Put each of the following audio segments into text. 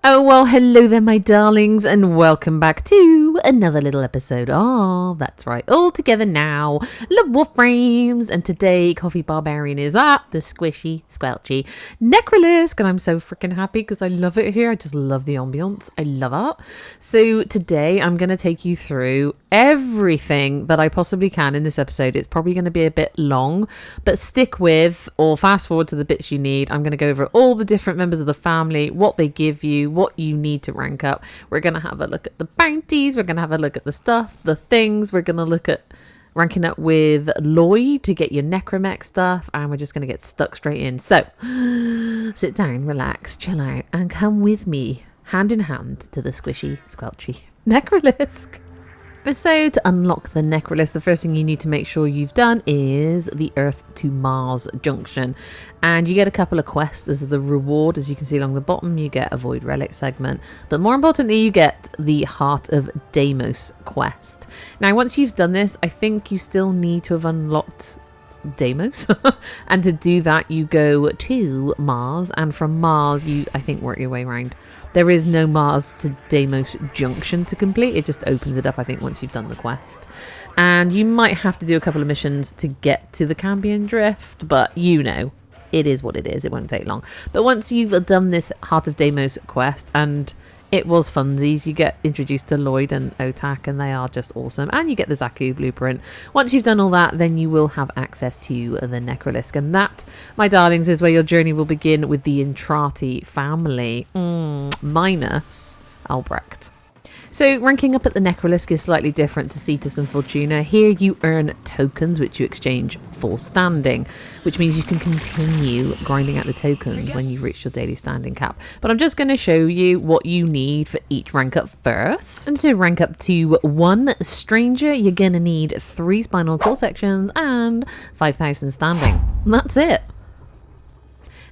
Oh, well, hello there, my darlings, and welcome back to another little episode of, that's right, All Together Now, Love WARFRAMEs, and today Coffee Barbarian is at the squishy, squelchy Necralisk, and I'm so freaking happy because I love it here. I just love the ambience. I love it. So today I'm going to take you through everything that I possibly can in this episode. It's probably going to be a bit long, but stick with or fast forward to the bits you need. I'm going to go over all the different members of the family, what they give you, what you need to rank up. We're going to have a look at the bounties. We're going to have a look at the stuff, the things. We're going to look at ranking up with Loid to get your necromech stuff, and we're just going to get stuck straight in. So sit down, relax, chill out, and come with me hand in hand to the squishy, squelchy Necralisk. So to unlock the Necralisk, the first thing you need to make sure you've done is the Earth to Mars junction, and you get a couple of quests as the reward. As you can see along the bottom, you get a Void Relic segment, but more importantly you get the Heart of Deimos quest. Now once you've done this, I think you still need to have unlocked Deimos and to do that you go to Mars, and from Mars you, I think, work your way around. There is no Mars to Deimos junction to complete. It just opens it up, I think, once you've done the quest. And you might have to do a couple of missions to get to the CAMBION Drift, but you know, it is what it is. It won't take long. But once you've done this Heart of Deimos quest, and it was funsies, you get introduced to Loid and Otak, and they are just awesome. And you get the Zaku blueprint. Once you've done all that, then you will have access to the Necralisk. And that, my darlings, is where your journey will begin with the ENTRATI family, minus Albrecht. So ranking up at the Necralisk is slightly different to Cetus and Fortuna. Here you earn tokens which you exchange for standing, which means you can continue grinding out the tokens when you've reached your daily standing cap. But I'm just going to show you what you need for each rank up first. And to rank up to 1 stranger, you're going to need 3 spinal core sections and 5,000 standing. And that's it.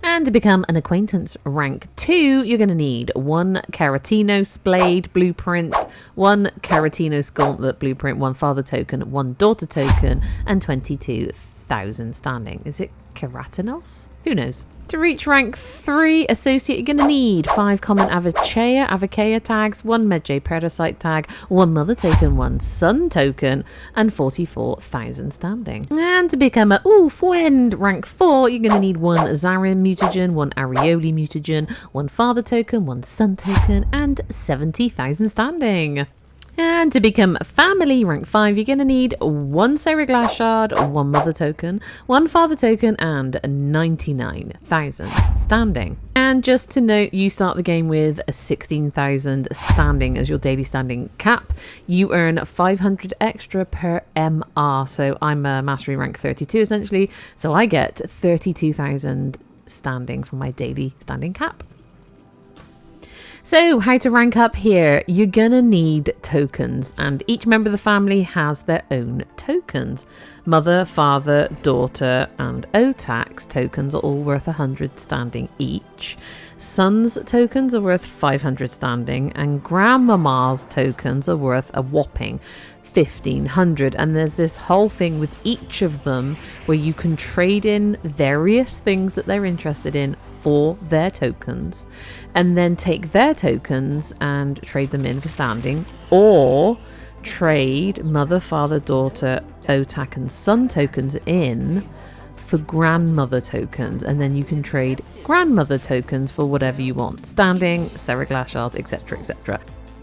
And to become an acquaintance rank 2, you're going to need 1 Keratinos blade blueprint, 1 Keratinos gauntlet blueprint, 1 father token, 1 daughter token, and 22,000 standing. Is it Keratinos? Who knows? To reach rank 3 associate, you're going to need 5 common Avocaea tags, 1 Medjay Parasite tag, 1 mother token, 1 son token, and 44,000 standing. And to become a friend rank 4, you're going to need 1 Zarim mutagen, 1 Arioli mutagen, 1 father token, 1 son token, and 70,000 standing. And to become family rank 5, you're going to need 1 Seriglass shard, 1 mother token, 1 father token, and 99,000 standing. And just to note, you start the game with 16,000 standing as your daily standing cap. You earn 500 extra per MR. So I'm a mastery rank 32 essentially. So I get 32,000 standing for my daily standing cap. So how to rank up here? You're gonna need tokens, and each member of the family has their own tokens. Mother, father, daughter, and Otak's tokens are all worth 100 standing each. Son's tokens are worth 500 standing, and Grandmama's tokens are worth a whopping 1,500. And there's this whole thing with each of them where you can trade in various things that they're interested in for their tokens, and then take their tokens and trade them in for standing, or trade mother, father, daughter, Otak, and son tokens in for grandmother tokens, and then you can trade grandmother tokens for whatever you want, standing, Seriglass shards, etc, etc.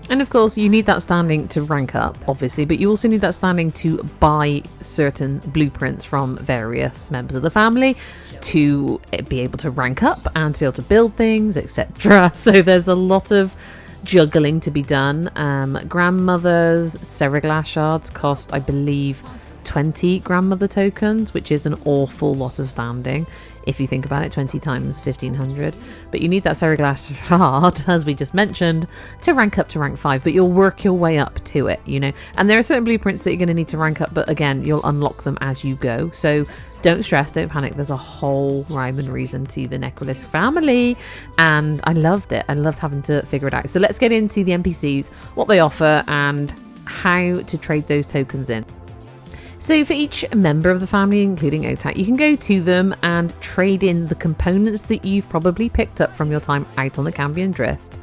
And of course you need that standing to rank up, obviously, but you also need that standing to buy certain blueprints from various members of the family to be able to rank up and to be able to build things, etc. So there's a lot of juggling to be done. Grandmother's Seriglass shards cost, I believe, 20 grandmother tokens, which is an awful lot of standing. If you think about it, 20 times 1,500. But you need that Seriglass shard, as we just mentioned, to rank up to rank 5. But you'll work your way up to it, you know. And there are certain blueprints that you're going to need to rank up, but again, you'll unlock them as you go. So don't stress, don't panic. There's a whole rhyme and reason to the Necralisk family. And I loved it. I loved having to figure it out. So let's get into the NPCs, what they offer, and how to trade those tokens in. So for each member of the family, including Otak, you can go to them and trade in the components that you've probably picked up from your time out on the CAMBION Drift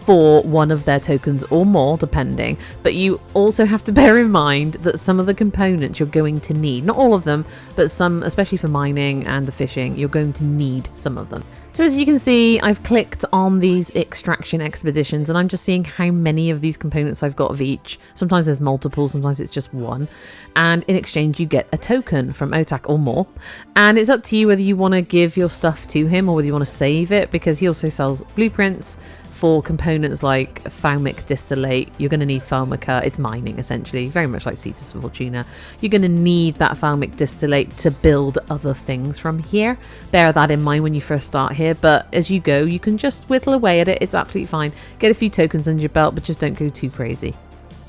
for one of their tokens or more, depending. But you also have to bear in mind that some of the components you're going to need, not all of them, but some, especially for mining and the fishing, you're going to need some of them. So as you can see, I've clicked on these extraction expeditions and I'm just seeing how many of these components I've got of each. Sometimes there's multiple, sometimes it's just one. And in exchange, you get a token from Otak or more. And it's up to you whether you want to give your stuff to him or whether you want to save it, because he also sells blueprints for components like thalmic distillate. You're going to need thalmica. It's mining, essentially, very much like Cetus and Fortuna. You're going to need that thalmic distillate to build other things from here. Bear that in mind when you first start here, but as you go, you can just whittle away at it. It's absolutely fine. Get a few tokens under your belt, but just don't go too crazy.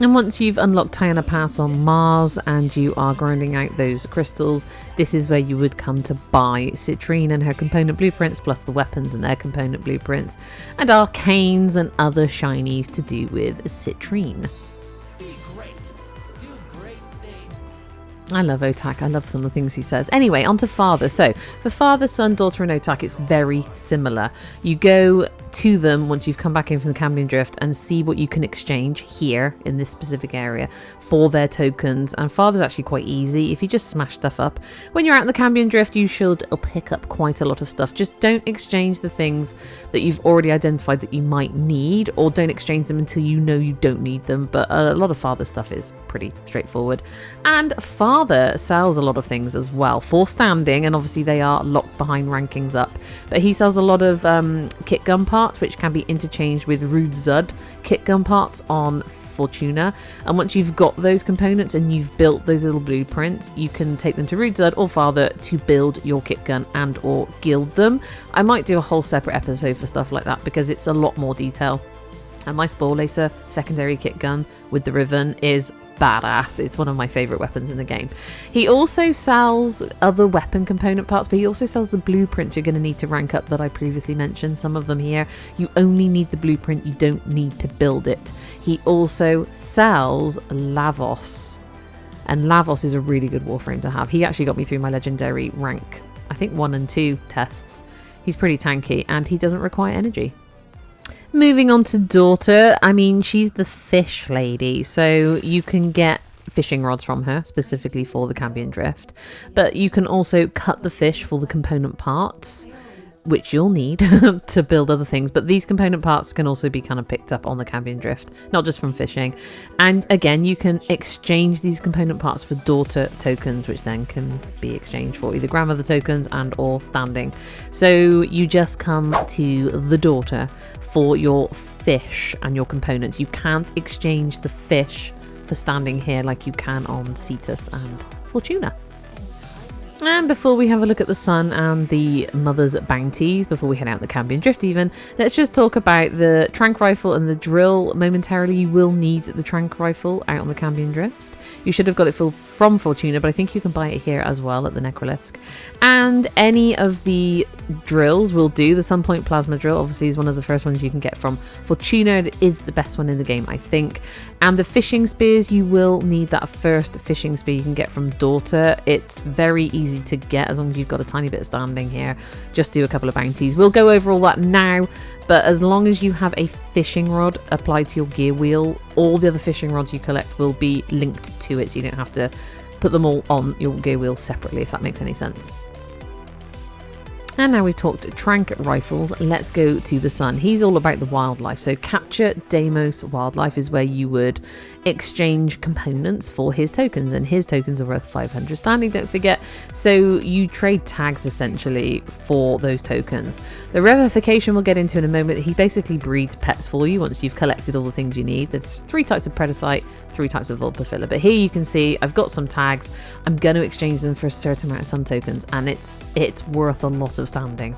And once you've unlocked Tiana Pass on Mars and you are grinding out those crystals, this is where you would come to buy Citrine and her component blueprints, plus the weapons and their component blueprints, and arcanes and other shinies to do with Citrine. I love Otak. I love some of the things he says. Anyway, on to father. So for father, son, daughter and Otak, it's very similar. You go to them once you've come back in from the Cambion Drift and see what you can exchange here in this specific area for their tokens. And father's actually quite easy. If you just smash stuff up when you're out in the Cambion Drift, you should pick up quite a lot of stuff. Just don't exchange the things that you've already identified that you might need, or don't exchange them until you know you don't need them. But a lot of father stuff is pretty straightforward. And father sells a lot of things as well for standing, and obviously they are locked behind rankings up. But he sells a lot of kit gun parts, which can be interchanged with Rude Zud kit gun parts on Fortuna. And once you've got those components and you've built those little blueprints, you can take them to Rude Zud or father to build your kit gun and or guild them. I might do a whole separate episode for stuff like that because it's a lot more detail. And my Spore Lacer secondary kit gun with the Riven is badass. It's one of my favorite weapons in the game. He also sells other weapon component parts, but he also sells the blueprints you're going to need to rank up that I previously mentioned. Some of them here, you only need the blueprint, you don't need to build it. He also sells Lavos, and Lavos is a really good Warframe to have. He actually got me through my legendary rank, I think 1 and 2 tests. He's pretty tanky and he doesn't require energy. Moving on to daughter, I mean, she's the fish lady, so you can get fishing rods from her, specifically for the Cambion Drift, but you can also cut the fish for the component parts, which you'll need to build other things. But these component parts can also be kind of picked up on the Cambion Drift, not just from fishing. And again, you can exchange these component parts for daughter tokens, which then can be exchanged for either grandmother tokens and or standing. So you just come to the daughter for your fish and your components. You can't exchange the fish for standing here like you can on Cetus and Fortuna. And before we have a look at the son and the mother's bounties, before we head out the Cambion Drift even, let's just talk about the Tranq rifle and the drill momentarily. You will need the Tranq rifle out on the Cambion Drift. You should have got it from Fortuna, but I think you can buy it here as well at the Necralisk. And any of the drills will do. The Sunpoint Plasma Drill obviously is one of the first ones you can get from Fortuna. It is the best one in the game, I think. And the fishing spears, you will need that first fishing spear you can get from daughter. It's very easy to get as long as you've got a tiny bit of standing here. Just do a couple of bounties. We'll go over all that now, but as long as you have a fishing rod applied to your gear wheel, all the other fishing rods you collect will be linked to it, so you don't have to put them all on your gear wheel separately, if that makes any sense. And now we've talked Tranq rifles, let's go to the son. He's all about the wildlife. So capture Deimos wildlife is where you would exchange components for his tokens, and his tokens are worth 500 standing, don't forget. So you trade tags essentially for those tokens. The revivification we'll get into in a moment. He basically breeds pets for you once you've collected all the things you need. There's 3 types of Predacite, 3 types of Vulpafiller, but here you can see I've got some tags. I'm going to exchange them for a certain amount of sun tokens, and it's worth a lot of standing.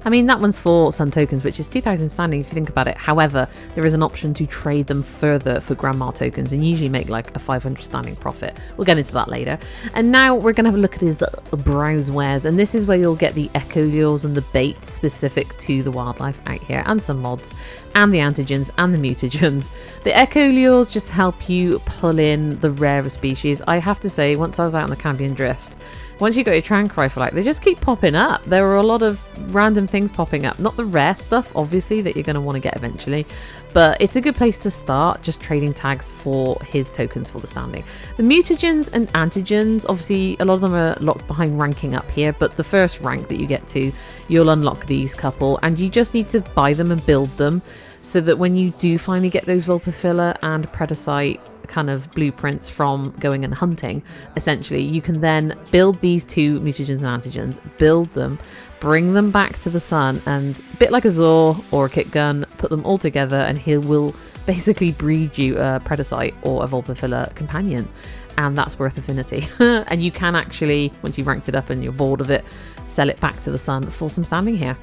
I mean, that one's for sun tokens, which is 2,000 standing if you think about it. However, there is an option to trade them further for grandma tokens and usually make like a 500 standing profit. We'll get into that later. And now we're going to have a look at his browse wares, and this is where you'll get the echo lures and the baits specific to the wildlife out here, and some mods, and the antigens and the mutagens. The echo lures just help you pull in the rarer species. I have to say, once I was out on the Cambion Drift, once you got your Tranq rifle out, they just keep popping up. There are a lot of random things popping up. Not the rare stuff, obviously, that you're going to want to get eventually, but it's a good place to start, just trading tags for his tokens for the standing. The mutagens and antigens, obviously, a lot of them are locked behind ranking up here, but the first rank that you get to, you'll unlock these couple, and you just need to buy them and build them, so that when you do finally get those Vulpafilla and Predacite kind of blueprints from going and hunting, essentially, you can then build these two mutagens and antigens, build them, bring them back to the sun, and a bit like a Zor or a Kit Gun, put them all together, and he will basically breed you a Predacite or a Vulpafilla companion, and that's worth affinity. And you can actually, once you've ranked it up and you're bored of it, sell it back to the sun for some standing here.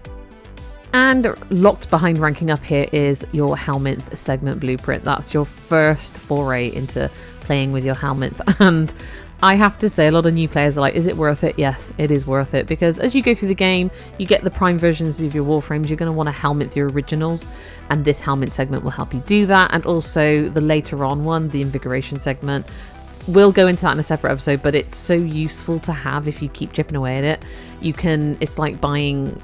And locked behind ranking up here is your Helminth segment blueprint. That's your first foray into playing with your Helminth. And I have to say, a lot of new players are like, is it worth it? Yes, it is worth it. Because as you go through the game, you get the prime versions of your Warframes. You're going to want to Helminth your originals. And this Helminth segment will help you do that. And also the later on one, the Invigoration segment. We'll go into that in a separate episode, but it's so useful to have if you keep chipping away at it. You can, it's like buying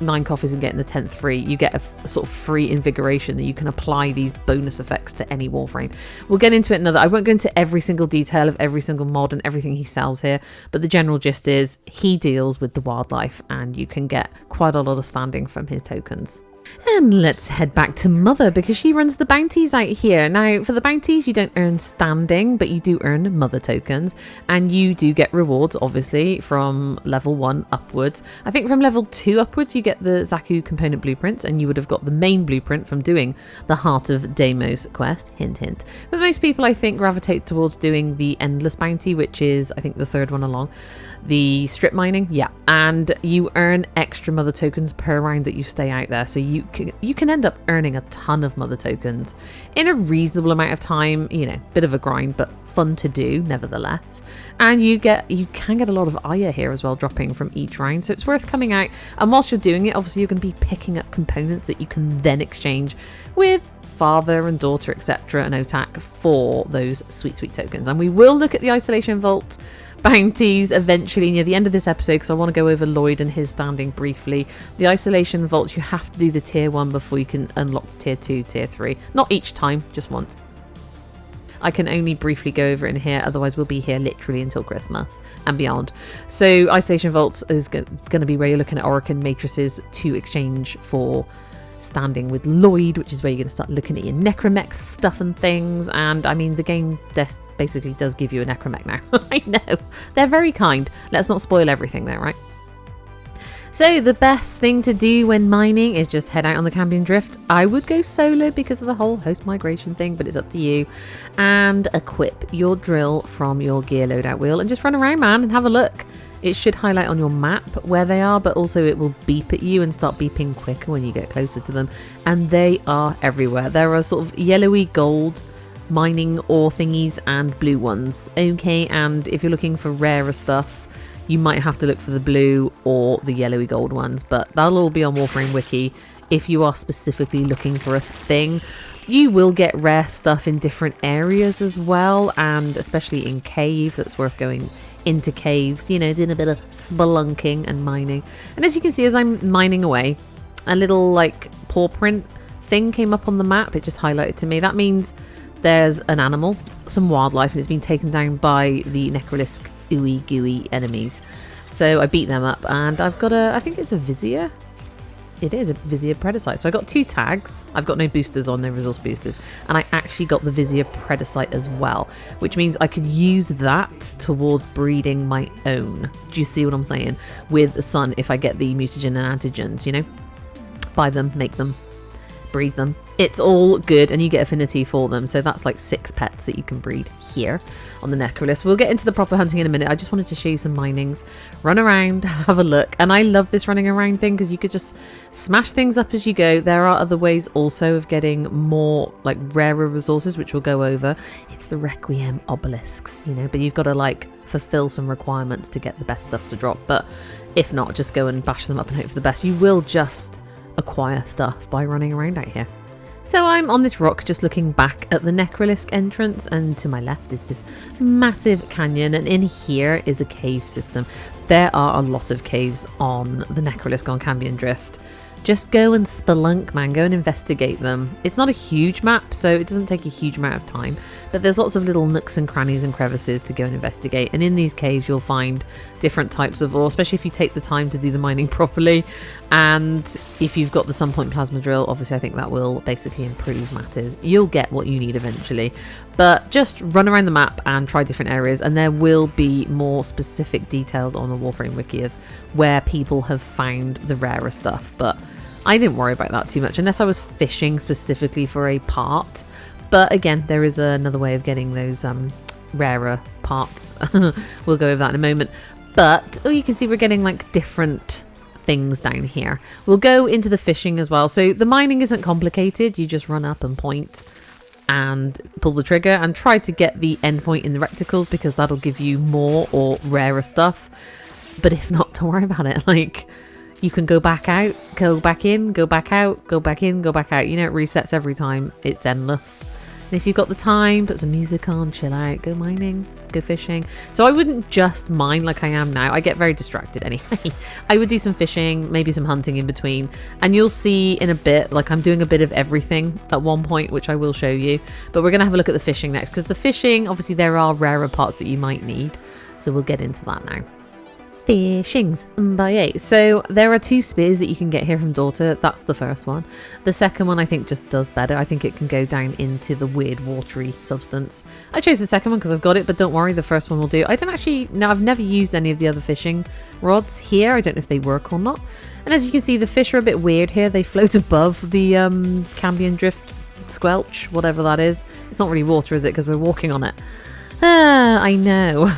9 coffees and getting the 10th free. You get a sort of free invigoration that you can apply these bonus effects to any Warframe. We'll get into it another. I won't go into every single detail of every single mod and everything he sells here, but the general gist is he deals with the wildlife and you can get quite a lot of standing from his tokens. And let's head back to Mother, because she runs the bounties out here. Now, for the bounties, you don't earn standing, but you do earn Mother tokens, and you do get rewards, obviously, from level 1 upwards. I think from level 2 upwards, you get the Zaku component blueprints, and you would have got the main blueprint from doing the Heart of Deimos quest, hint, hint. But most people, I think, gravitate towards doing the Endless bounty, which is, I think, the 3rd one along. The strip mining, yeah, and you earn extra Mother tokens per round that you stay out there, so you can end up earning a ton of Mother tokens in a reasonable amount of time. You know, bit of a grind, but fun to do nevertheless. And you can get a lot of Aya here as well, dropping from each round, so it's worth coming out. And whilst you're doing it, obviously you're going to be picking up components that you can then exchange with father and daughter, etc., and Otak for those sweet tokens. And we will look at the Isolation Vault bounties eventually near the end of this episode, because I want to go over Loid and his standing briefly. The Isolation Vault, you have to do the tier 1 before you can unlock tier 2, tier 3. Not each time, just once. I can only briefly go over it in here, otherwise we'll be here literally until Christmas and beyond. So Isolation Vault is going to be where you're looking at Orokin matrices to exchange for standing with Loid, which is where you're going to start looking at your necromech stuff and things. And I mean, the game basically does give you a necromech now. I know, they're very kind. Let's not spoil everything there, right? So the best thing to do when mining is just head out on the CAMBION Drift. I would go solo because of the whole host migration thing, but it's up to you. And equip your drill from your gear loadout wheel and just run around, man, and have a look. It should highlight on your map where they are, but also it will beep at you and start beeping quicker when you get closer to them. And they are everywhere. There are sort of yellowy gold mining ore thingies and blue ones. Okay, and if you're looking for rarer stuff, you might have to look for the blue or the yellowy gold ones, but that'll all be on Warframe Wiki. If you are specifically looking for a thing, you will get rare stuff in different areas as well, and especially in caves. It's worth going into caves, you know, doing a bit of spelunking and mining. And as you can see, as I'm mining away, a little like paw print thing came up on the map. It just highlighted to me. That means there's an animal, some wildlife, and it's been taken down by the Necralisk ooey gooey enemies. So I beat them up, and I've got I think it's a Vizier. It is a Vizier Predacite. So I got 2 tags. I've got no boosters on, no resource boosters. And I actually got the Vizier Predacite as well, which means I could use that towards breeding my own. Do you see what I'm saying? With the sun, if I get the mutagen and antigens, you know? Buy them, make them, breed them. It's all good, and you get affinity for them. So that's like 6 pets that you can breed here on the Necralisk. We'll get into the proper hunting in a minute. I just wanted to show you some minings. Run around, have a look. And I love this running around thing because you could just smash things up as you go. There are other ways also of getting more like rarer resources, which we'll go over. It's the Requiem obelisks, you know, but you've got to like fulfill some requirements to get the best stuff to drop. But if not, just go and bash them up and hope for the best. You will just acquire stuff by running around out here. So I'm on this rock just looking back at the Necralisk entrance, and to my left is this massive canyon, and in here is a cave system. There are a lot of caves on the Necralisk on Cambion Drift. Just go and spelunk, man. Go and investigate them. It's not a huge map, so it doesn't take a huge amount of time, but there's lots of little nooks and crannies and crevices to go and investigate. And in these caves, you'll find different types of ore, especially if you take the time to do the mining properly. And if you've got the Sunpoint plasma drill, obviously I think that will basically improve matters. You'll get what you need eventually, but just run around the map and try different areas, and there will be more specific details on the Warframe wiki of where people have found the rarer stuff. But I didn't worry about that too much unless I was fishing specifically for a part. But again, there is another way of getting those rarer parts. We'll go over that in a moment. But you can see we're getting like different things down here. We'll go into the fishing as well. So the mining isn't complicated. You just run up and point and pull the trigger and try to get the endpoint in the reticles, because that'll give you more or rarer stuff. But if not, don't worry about it. Like, you can go back out, go back in, go back out, go back in, go back out. You know, it resets every time. It's endless. And if you've got the time, put some music on, chill out, go mining, go fishing. So I wouldn't just mine like I am now. I get very distracted anyway. I would do some fishing, maybe some hunting in between. And you'll see in a bit, like I'm doing a bit of everything at one point, which I will show you. But we're going to have a look at the fishing next, because the fishing, obviously there are rarer parts that you might need. So we'll get into that now. Fishings by 8. So there are 2 spears that you can get here from Daughter. That's the first one. The second one I think just does better. I think it can go down into the weird watery substance. I chose the second one because I've got it, but don't worry, the first one will do. I don't actually know, I've never used any of the other fishing rods here. I don't know if they work or not. And as you can see, the fish are a bit weird here. They float above the Cambion Drift squelch, whatever that is. It's not really water, is it? Because we're walking on it. I know.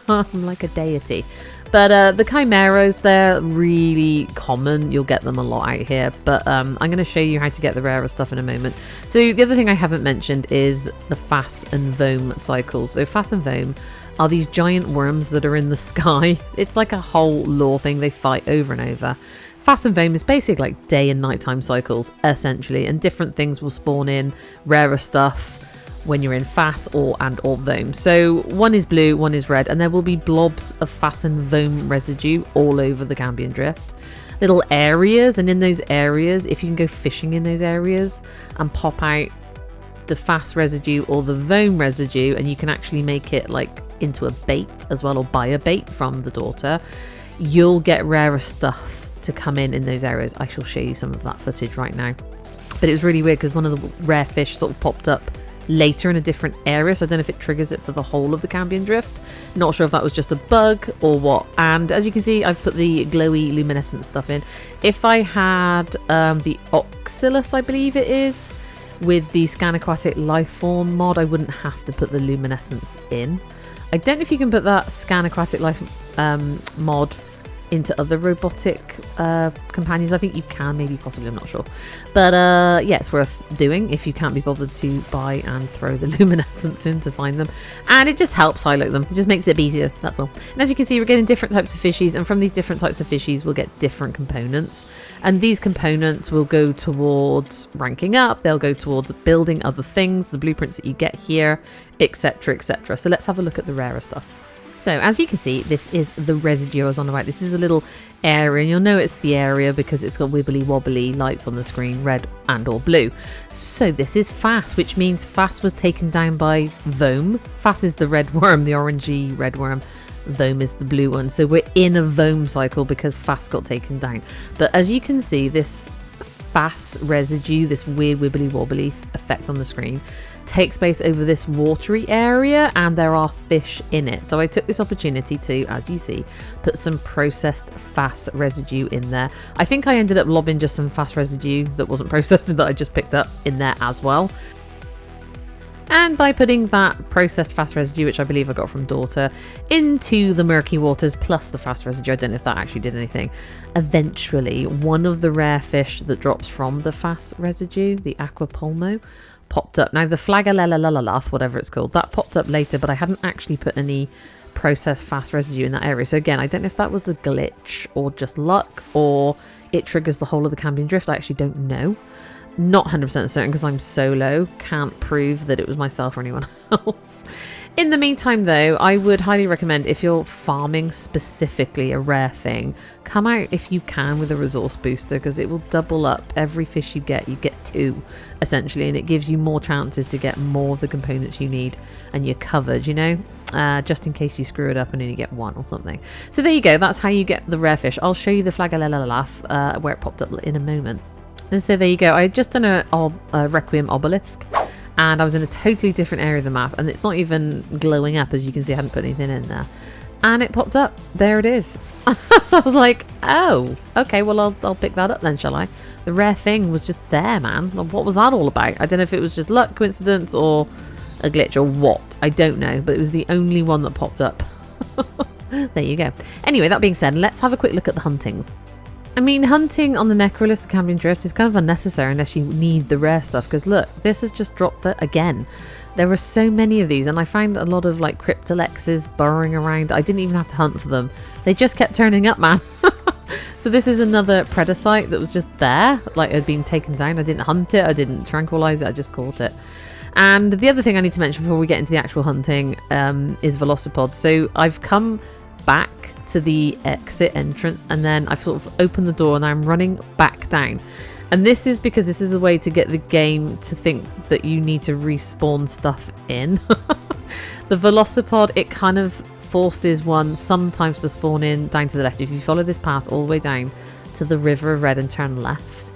I'm like a deity. But the chimeras, they're really common. You'll get them a lot out here. But I'm going to show you how to get the rarer stuff in a moment. So the other thing I haven't mentioned is the Fass and Voam cycles. So Fass and Voam are these giant worms that are in the sky. It's like a whole lore thing. They fight over and over. Fass and Voam is basically like day and nighttime cycles, essentially. And different things will spawn in rarer stuff when you're in Fass or Voam. So one is blue, one is red, and there will be blobs of Fass and Voam residue all over the Cambion Drift. Little areas, and in those areas, if you can go fishing in those areas and pop out the Fass residue or the Voam residue, and you can actually make it like into a bait as well, or buy a bait from the Daughter, you'll get rarer stuff to come in those areas. I shall show you some of that footage right now. But it was really weird because one of the rare fish sort of popped up later in a different area, so I don't know if it triggers it for the whole of the Cambion Drift. Not sure if that was just a bug or what. And as you can see, I've put the glowy luminescent stuff in. If I had the Oxylus, I believe it is, with the Scan Aquatic Lifeform mod, I wouldn't have to put the luminescence in. I don't know if you can put that Scan Aquatic Life mod into other robotic companions. I think you can, maybe, possibly, I'm not sure. But yeah, it's worth doing if you can't be bothered to buy and throw the luminescence in to find them. And it just helps highlight them. It just makes it easier, that's all. And as you can see, we're getting different types of fishies, and from these different types of fishies we'll get different components. And these components will go towards ranking up, they'll go towards building other things, the blueprints that you get here, etc, etc. So let's have a look at the rarer stuff. So as you can see, this is the residue I was on about. This is a little area, and you'll know it's the area because it's got wibbly wobbly lights on the screen, red and or blue. So this is Fass, which means Fass was taken down by Voam. Fass is the red worm, the orangey red worm. Voam is the blue one. So we're in a Voam cycle because Fass got taken down. But as you can see, this Fass residue, this weird wibbly wobbly effect on the screen, takes place over this watery area, and there are fish in it. So I took this opportunity to, as you see, put some processed Fass residue in there. I think I ended up lobbing just some Fass residue that wasn't processed that I just picked up in there as well. And by putting that processed Fass residue, which I believe I got from Daughter, into the murky waters plus the Fass residue, I don't know if that actually did anything, eventually one of the rare fish that drops from the Fass residue, the Aquapulmo, popped up. Now the Flagellalath, whatever it's called, that popped up later, but I hadn't actually put any processed Fass residue in that area. So again, I don't know if that was a glitch or just luck, or it triggers the whole of the Cambion Drift. I actually don't know. Not 100% certain because I'm solo. Can't prove that it was myself or anyone else. In the meantime, though, I would highly recommend, if you're farming specifically a rare thing, come out if you can with a resource booster, because it will double up every fish you get. You get 2, essentially, and it gives you more chances to get more of the components you need, and you're covered, you know? Just in case you screw it up and only get 1 or something. So there you go. That's how you get the rare fish. I'll show you the Flagellalath, where it popped up in a moment. And so there you go. I had just done a Requiem obelisk. And I was in a totally different area of the map, and it's not even glowing up, as you can see. I hadn't put anything in there, and it popped up. There it is. So I was like, oh, okay, well I'll pick that up then, shall I? The rare thing was just there, man. What was that all about? I don't know if it was just luck, coincidence, or a glitch, or what. I don't know, but it was the only one that popped up. There you go. Anyway, that being said, let's have a quick look at the huntings. I mean, hunting on the Necralisk, the CAMBION Drift, is kind of unnecessary unless you need the rare stuff. Because look, this has just dropped it again. There were so many of these, and I found a lot of like Cryptolexes burrowing around. I didn't even have to hunt for them. They just kept turning up, man. So this is another Predacite that was just there, like it had been taken down. I didn't hunt it, I didn't tranquilize it, I just caught it. And the other thing I need to mention before we get into the actual hunting is Velocipod. So I've come back to the exit entrance, and then I've sort of opened the door and I'm running back down, and this is because this is a way to get the game to think that you need to respawn stuff in. The Velocipod, it kind of forces one sometimes to spawn in down to the left. If you follow this path all the way down to the River of Red and turn left,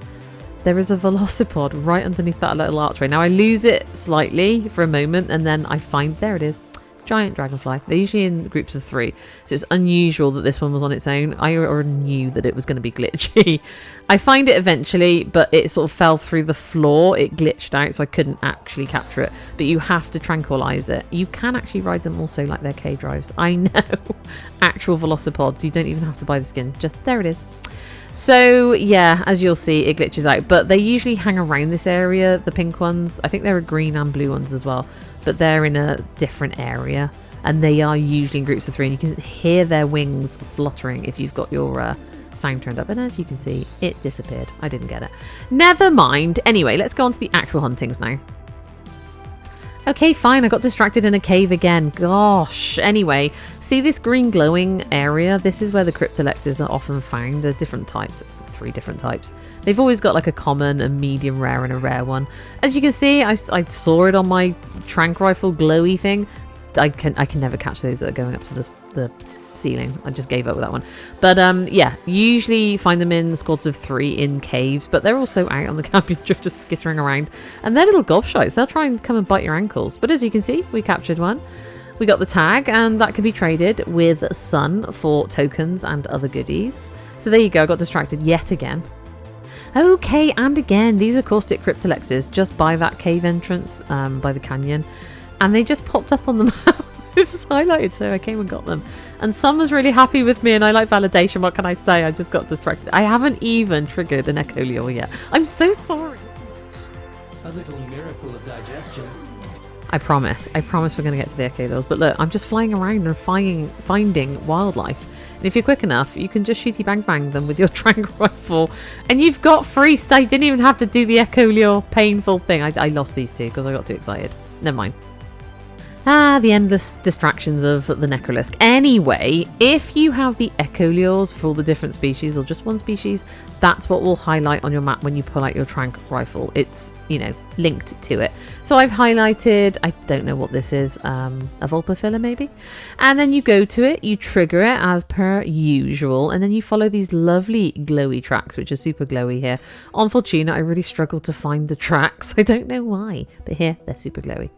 there is a Velocipod right underneath that little archway. Now I lose it slightly for a moment, and then I find, there it is, giant dragonfly. They're usually in groups of 3, so it's unusual that this one was on its own. I already knew that it was going to be glitchy. I find it eventually, but it sort of fell through the floor. It glitched out, so I couldn't actually capture it, but you have to tranquilize it. You can actually ride them also like they're K-drives. I know. Actual Velocipods. You don't even have to buy the skin. Just, there it is. So yeah, as you'll see, it glitches out, but they usually hang around this area, the pink ones. I think there are green and blue ones as well, but they're in a different area, and they are usually in groups of 3, and you can hear their wings fluttering if you've got your sound turned up, and as you can see, it disappeared. I didn't get it. Never mind. Anyway, let's go on to the actual huntings now. Okay, fine, I got distracted in a cave again. Gosh. Anyway, see this green glowing area? This is where the Cryptolexes are often found. There's different types. It's 3 different types. They've always got like a common, a medium rare, and a rare one. As you can see, I saw it on my Tranq rifle glowy thing. I can never catch those that are going up to the ceiling. I just gave up with that one. But yeah, usually find them in squads of 3 in caves, but they're also out on the CAMBION Drift just skittering around, and they're little gobshites. They'll try and come and bite your ankles. But as you can see, we captured one. We got the tag, and that can be traded with Sun for tokens and other goodies. So there you go. I got distracted yet again. Okay, and again, these are caustic Cryptolexes just by that cave entrance, by the canyon, and they just popped up on the map. It's just highlighted, so I came and got them. And Sun was really happy with me, and I like validation. What can I say? I just got distracted. I haven't even triggered an echo lure yet. I'm so sorry. A little miracle of digestion. I promise we're going to get to the echo lures. But look, I'm just flying around and finding wildlife. And if you're quick enough, you can just shooty bang bang them with your Tranq rifle, and you've got free stuff. You didn't even have to do the echo lure painful thing. I lost these 2 because I got too excited. Never mind. Ah, the endless distractions of the Necralisk. Anyway, if you have the echo lures for all the different species, or just one species, that's what will highlight on your map when you pull out your Tranq rifle. It's, you know, linked to it. So I've highlighted, I don't know what this is, a Vulpafiller maybe? And then you go to it, you trigger it as per usual, and then you follow these lovely glowy tracks, which are super glowy here. On Fortuna, I really struggled to find the tracks. I don't know why, but here, they're super glowy.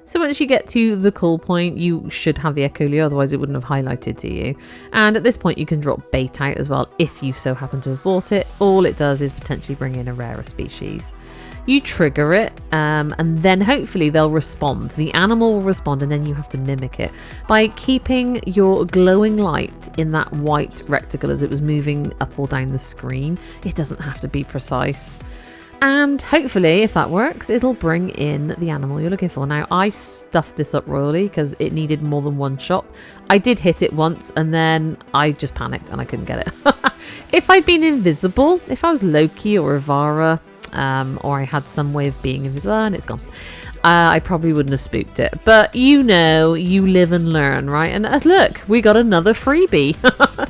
So once you get to the call point, you should have the echo lure, otherwise it wouldn't have highlighted to you. And at this point you can drop bait out as well if you so happen to have bought it. All it does is potentially bring in a rarer species. You trigger it, and then hopefully they'll respond. The animal will respond, and then you have to mimic it by keeping your glowing light in that white rectangle as it was moving up or down the screen. It doesn't have to be precise. And hopefully, if that works, it'll bring in the animal you're looking for. Now, I stuffed this up royally because it needed more than one shot. I did hit it once, and then I just panicked and I couldn't get it. If I'd been invisible, if I was Loki or Ivara, or I had some way of being invisible, and it's gone. I probably wouldn't have spooked it, but you know, you live and learn, right? And look, we got another freebie.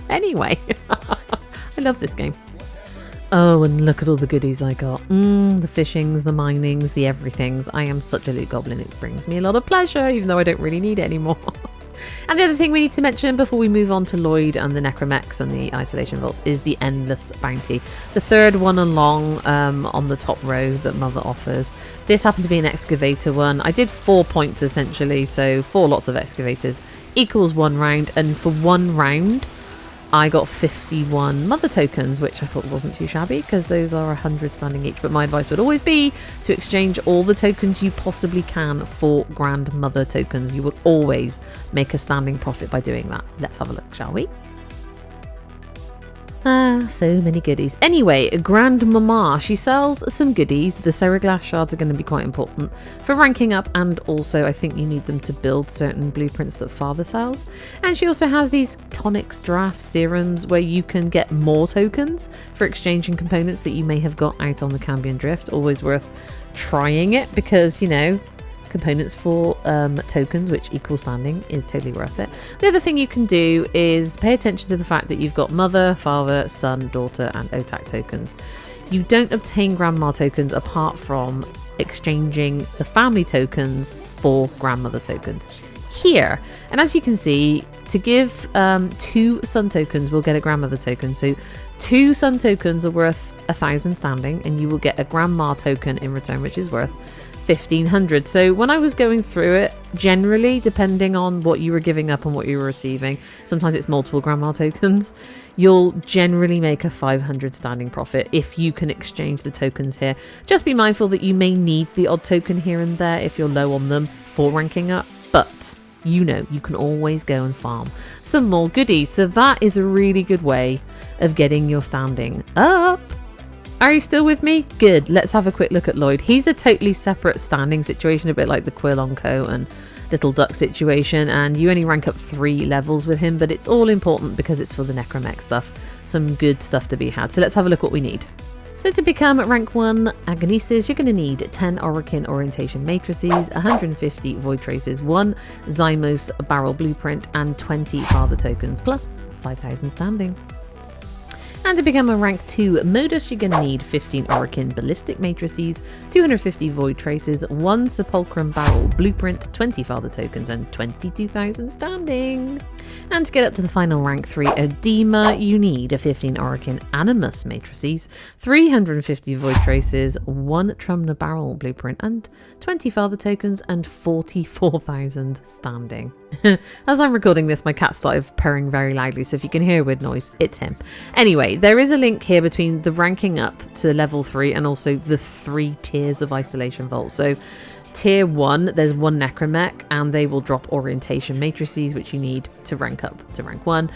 Anyway, I love this game. Oh, and look at all the goodies I got. The fishings, the minings, the everythings. I am such a loot goblin. It brings me a lot of pleasure, even though I don't really need it anymore. And the other thing we need to mention before we move on to Loid and the Necromechs and the Isolation Vaults is the Endless Bounty. The third one along on the top row that Mother offers. This happened to be an excavator one. I did 4 points essentially, so 4 lots of excavators equals 1 round. And for 1 round, I got 51 Mother tokens, which I thought wasn't too shabby because those are 100 standing each. But my advice would always be to exchange all the tokens you possibly can for Grand Mother tokens. You will always make a standing profit by doing that. Let's have a look, shall we? Ah, so many goodies. Anyway, Grand Mama, she sells some goodies. The Seroglass shards are going to be quite important for ranking up, and also I think you need them to build certain blueprints that Father sells. And she also has these tonics, drafts, serums where you can get more tokens for exchanging components that you may have got out on the CAMBION Drift. Always worth trying it because, you know, components for tokens which equal standing is totally worth it. The other thing you can do is pay attention to the fact that you've got Mother, Father, Son, Daughter and Otak tokens. You don't obtain Grandma tokens apart from exchanging the family tokens for Grandmother tokens here. And as you can see, to give 2 Son tokens we'll get a Grandmother token. So 2 Son tokens are worth 1,000 standing, and you will get a Grandma token in return, which is worth 1,500. So when I was going through it, generally, depending on what you were giving up and what you were receiving, sometimes it's multiple Grandma tokens, you'll generally make a 500 standing profit if you can exchange the tokens here. Just be mindful that you may need the odd token here and there if you're low on them for ranking up, but you know, you can always go and farm some more goodies. So that is a really good way of getting your standing up. Are you still with me? Good. Let's have a quick look at Loid. He's a totally separate standing situation, a bit like the Quillonco and Little Duck situation, and you only rank up 3 levels with him, but it's all important because it's for the Necromech stuff. Some good stuff to be had. So let's have a look what we need. So to become rank 1 Agonesis, you're going to need 10 Orokin Orientation Matrices, 150 Void Traces, 1 Zymos Barrel Blueprint, and 20 Father tokens, plus 5,000 standing. And to become a rank 2 Modus, you're going to need 15 Orokin Ballistic Matrices, 250 Void Traces, 1 Sepulchrum Barrel Blueprint, 20 Father tokens, and 22,000 standing. And to get up to the final rank 3 Edema, you need 15 Orokin Animus Matrices, 350 Void Traces, 1 Trumna Barrel Blueprint, and 20 Father tokens, and 44,000 standing. As I'm recording this, my cat started purring very loudly, so if you can hear a weird noise, it's him. Anyway, there is a link here between the ranking up to level 3 and also the 3 tiers of Isolation Vault. So tier 1, there's 1 Necromech, and they will drop Orientation Matrices, which you need to rank up to rank 1.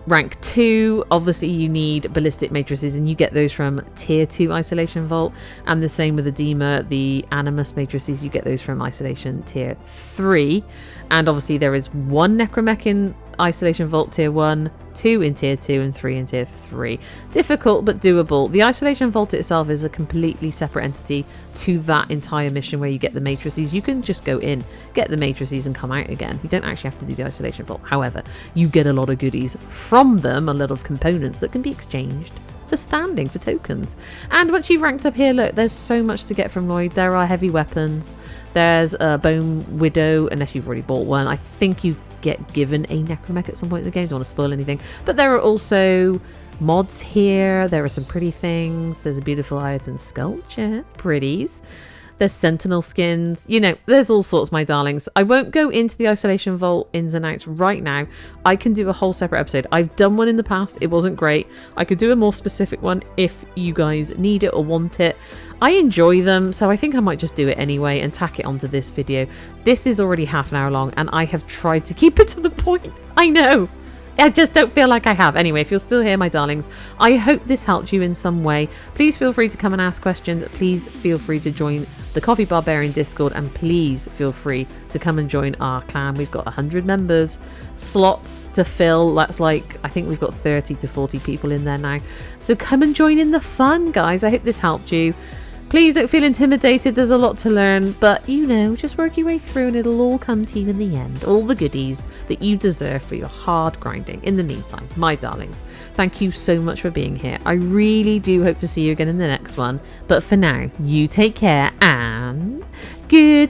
Rank 2, obviously you need Ballistic Matrices, and you get those from tier 2 Isolation Vault, and the same with Edema, the Animus Matrices, you get those from Isolation tier 3. And obviously there is 1 Necromech in Isolation Vault tier 1, 2 in tier 2, and 3 in tier 3. Difficult but doable. The Isolation Vault itself is a completely separate entity to that entire mission where you get the matrices. You can just go in, get the matrices, and come out again. You don't actually have to do the Isolation Vault. However, you get a lot of goodies from them, a lot of components that can be exchanged for standing, for tokens. And once you've ranked up here, look, there's so much to get from Loid. There are heavy weapons. There's a Bone Widow, unless you've already bought one. I think you get given a Necromech at some point in the game. Don't want to spoil anything. But there are also mods here. There are some pretty things. There's a beautiful Ireton sculpture. Pretties. There's Sentinel skins. You know, there's all sorts, my darlings. I won't go into the Isolation Vault ins and outs right now. I can do a whole separate episode. I've done one in the past. It wasn't great. I could do a more specific one if you guys need it or want it. I enjoy them, so I think I might just do it anyway and tack it onto this video. This is already half an hour long, and I have tried to keep it to the point. I know. I just don't feel like I have. Anyway, if you're still here, my darlings, I hope this helped you in some way. Please feel free to come and ask questions. Please feel free to join the Coffee Barbarian Discord, and please feel free to come and join our clan. We've got 100 members, slots to fill. That's like, I think we've got 30 to 40 people in there now. So come and join in the fun, guys. I hope this helped you. Please don't feel intimidated. There's a lot to learn, but you know, just work your way through and it'll all come to you in the end. All the goodies that you deserve for your hard grinding. In the meantime, my darlings, thank you so much for being here. I really do hope to see you again in the next one. But for now, you take care and goodbye.